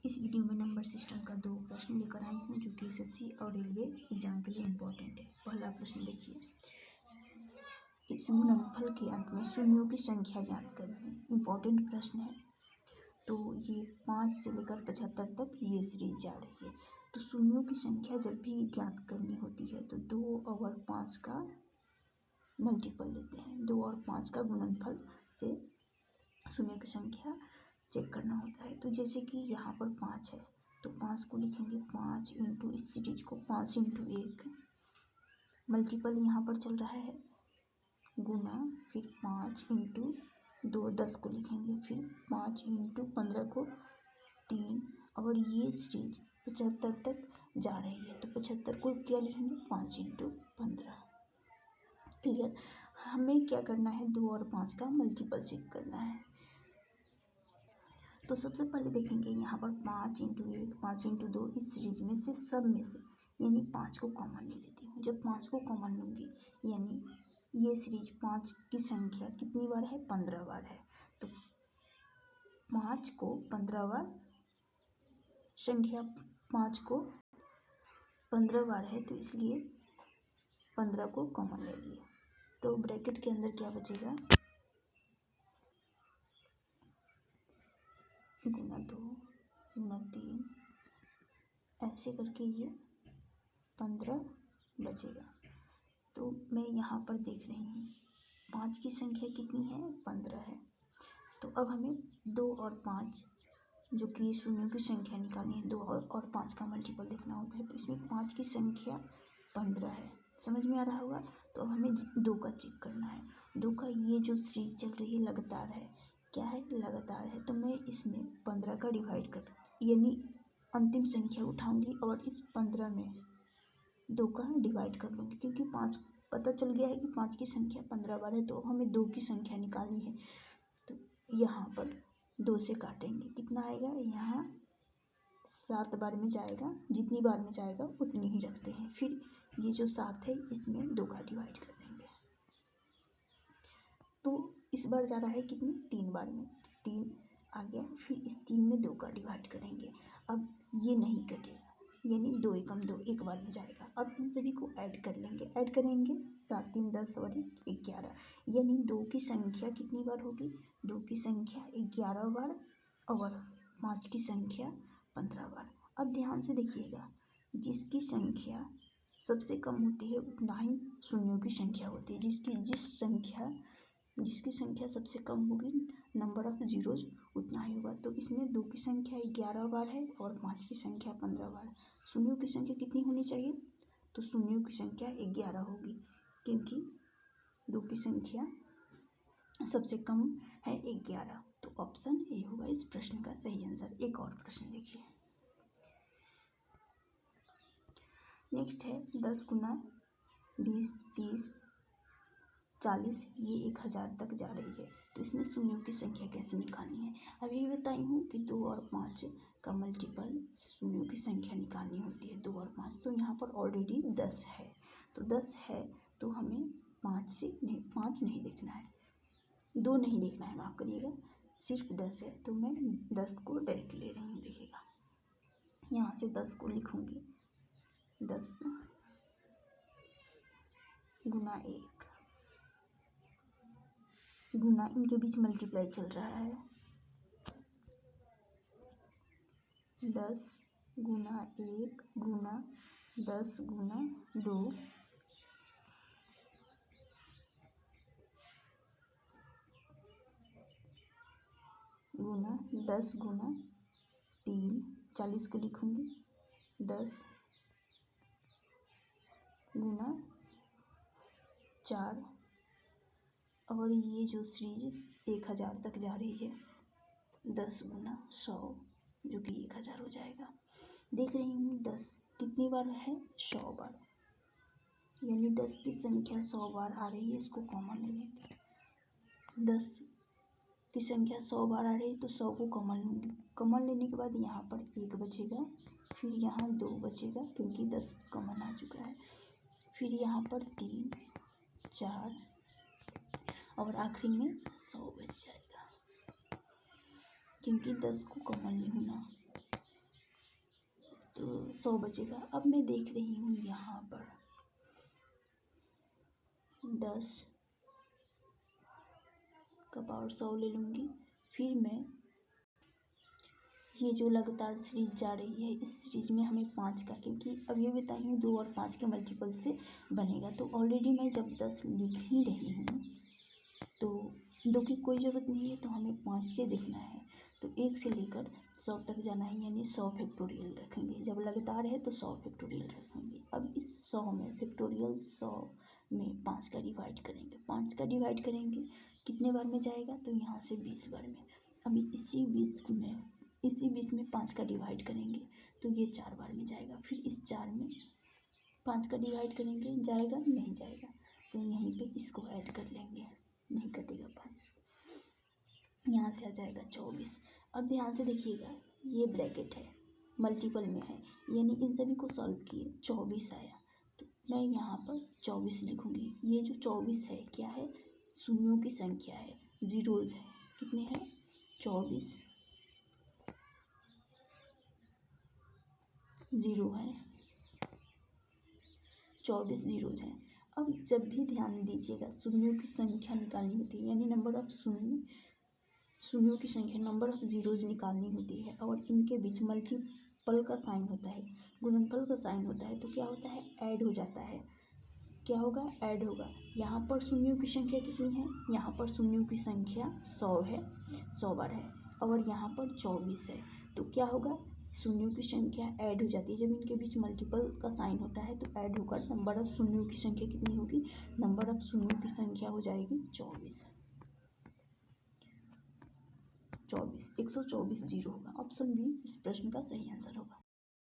इस वीडियो में number system का 2 प्रश्न लेकर आई हूँ जो कि एसएससी और रेलवे एग्जाम के लिए इम्पोर्टेंट है। पहला प्रश्न देखिए, इस गुणनफल के अंत में शून्यों की संख्या ज्ञात करनी है। इम्पोर्टेंट प्रश्न है। तो ये 5 से लेकर 75 तक ये सीरीज जा रही है। तो शून्यों की संख्या जब भी ज्ञात करनी होती है तो 2 और 5 का मल्टीपल लेते हैं। 2 और 5 का गुणनफल से शून्यों की संख्या चेक करना होता है। तो जैसे कि यहाँ पर 5 है तो 5 को लिखेंगे 5 इंटू इस सीरीज को 5 इंटू 1 मल्टीपल यहाँ पर चल रहा है गुना, फिर 5 इंटू 2 10 को लिखेंगे, फिर 5 इंटू 15 को 3 और ये सीरीज 75 तक जा रही है। तो 75 को क्या लिखेंगे 5 इंटू 15। क्लियर। हमें क्या करना है 2 और 5 का मल्टीपल चेक करना है। तो सबसे पहले देखेंगे यहाँ पर 5 इंटू 1 5 इंटू 2 इस सीरीज में से सब में से यानी 5 को कॉमन ले लेती हूँ। जब 5 को कॉमन लूँगी यानी ये सीरीज 5 की संख्या कितनी बार है 15 बार है। तो 5 को 15 बार संख्या 5 को 15 बार है तो इसलिए 15 को कॉमन ले लिए। तो ब्रैकेट के अंदर क्या बचेगा गुना 2 गुना 3 ऐसे करके ये 15 बचेगा। तो मैं यहाँ पर देख रही हूँ 5 की संख्या कितनी है 15 है। तो अब हमें 2 और 5 जो कि शून्यों की संख्या निकालनी है। 2 और 5 का मल्टीपल देखना होता है। तो इसमें 5 की संख्या 15 है। समझ में आ रहा होगा। तो अब हमें 2 का चेक करना है। 2 का ये जो सीरीज चल रही है लगातार है। क्या है लगातार है। तो मैं इसमें 15 का डिवाइड कर यानी अंतिम संख्या उठाऊंगी और इस 15 में 2 का डिवाइड कर लूँगी क्योंकि 5 पता चल गया है कि 5 की संख्या 15 बार है। तो अब हमें 2 की संख्या निकालनी है। तो यहाँ पर 2 से काटेंगे कितना आएगा यहाँ 7 बार में जाएगा। जितनी बार में जाएगा उतनी ही रखते हैं। फिर ये जो 7 है इसमें 2 का डिवाइड कर देंगे। तो इस बार जा रहा है कितनी 3 बार में 3 आ गया। फिर इस 3 में 2 का डिवाइड करेंगे। अब ये नहीं कटेगा यानी 2 एकम 2 एक बार में जाएगा। अब इन सभी को ऐड कर लेंगे। ऐड करेंगे 7 3 10 और 1 11 यानी 2 की संख्या कितनी बार होगी 2 की संख्या 11 बार और 5 की संख्या 15 बार। अब ध्यान से देखिएगा जिसकी संख्या सबसे कम होती है उतना ही शून्यों की संख्या होती है। जिसकी संख्या सबसे कम होगी नंबर ऑफ जीरोज उतना ही होगा। तो इसमें 2 की संख्या 11 बार है और 5 की संख्या 15 बार। शून्यों की संख्या कितनी होनी चाहिए तो शून्यों की संख्या 11 होगी क्योंकि 2 की संख्या सबसे कम है 11। तो ऑप्शन ए होगा इस प्रश्न का सही आंसर। एक और प्रश्न देखिए। नेक्स्ट है 10 गुना 20 30 40 ये 1000 तक जा रही है। तो इसमें शून्यों की संख्या कैसे निकालनी है। अभी बताई हूँ कि 2 और 5 का मल्टीपल शून्यों की संख्या निकालनी होती है 2 और 5। तो यहाँ पर ऑलरेडी 10 है। तो 10 है तो हमें 5 नहीं देखना है 2 नहीं देखना है माफ़ करिएगा सिर्फ 10 है। तो मैं 10 को डायरेक्ट ले रही हूँ। देखिएगा यहाँ से 10 को लिखूँगी 10 गुना 1 गुना इनके बीच मल्टीप्लाई चल रहा है 10 गुना 1 गुना 10 गुना 2 गुना 10 गुना 3 40 को लिखूँगी 10 गुना 4 और ये जो सीरीज 1000 तक जा रही है 10 गुना 100 जो कि 1000 हो जाएगा। देख रही हूँ 10 कितनी बार है 100 बार यानी 10 की संख्या 100 बार आ रही है। इसको कॉमन ले लेंगे। 10 की संख्या 100 बार आ रही है तो 100 को कॉमन लूँगी। कॉमन लेने के बाद यहाँ पर 1 बचेगा फिर यहाँ 2 बचेगा क्योंकि 10 कॉमन आ चुका है। फिर यहाँ पर 3 4 और आखिरी में 100 बच जाएगा क्योंकि 10 को कॉमन नहीं होना तो 100 बचेगा। अब मैं देख रही हूँ यहाँ पर 10 का पावर 100 ले लूँगी। फिर मैं ये जो लगातार सीरीज जा रही है, इस सीरीज में हमें 5 का, क्योंकि अब ये बताई हूँ 2 और 5 के मल्टीपल से बनेगा, तो ऑलरेडी मैं जब 10 लिख ही रही हूँ तो 2 की कोई ज़रूरत नहीं है, तो हमें 5 से देखना है। तो 1 से लेकर 100 तक जाना है, यानी 100 फैक्टोरियल रखेंगे। जब लगातार है तो 100 फैक्टोरियल रखेंगे। अब इस 100 में फैक्टोरियल 100 में 5 का डिवाइड करेंगे। 5 का डिवाइड करेंगे कितने बार में जाएगा, तो यहाँ से 20 बार में। अभी इसी 20 में 5 का डिवाइड करेंगे तो ये 4 बार में जाएगा। फिर इस 4 में 5 का डिवाइड करेंगे, जाएगा नहीं जाएगा, तो यहीं पे इसको ऐड कर लेंगे, नहीं कटेगा 5, यहाँ से आ जाएगा 24। अब ध्यान से देखिएगा, ये ब्रैकेट है, मल्टीपल में है, यानी इन सभी को सॉल्व किए 24 आया, तो मैं यहाँ पर 24 लिखूँगी। ये जो 24 है क्या है, शून्यों की संख्या है, जीरोज है। कितने हैं, 24 जीरो है, 24 जीरोज हैं। अब जब भी ध्यान दीजिएगा, शून्यों की संख्या निकालनी होती है, यानी नंबर ऑफ शून्यों की संख्या, नंबर ऑफ जीरोज निकालनी होती है, और इनके बीच मल्टीपल का साइन होता है, गुणनफल का साइन होता है, तो क्या होता है, ऐड हो जाता है। क्या होगा, ऐड होगा। यहाँ पर शून्यों की संख्या कितनी है, यहाँ पर शून्यों की संख्या 100 है, 100 बार है, और यहाँ पर 24 है, तो क्या होगा, शून्यों की संख्या ऐड हो जाती है। जब इनके बीच मल्टीपल का साइन होता है तो ऐड होकर नंबर ऑफ शून्यों की संख्या कितनी होगी, नंबर ऑफ शून्यों की संख्या हो जाएगी 24। 124 जीरो होगा। ऑप्शन बी इस प्रश्न का सही आंसर होगा।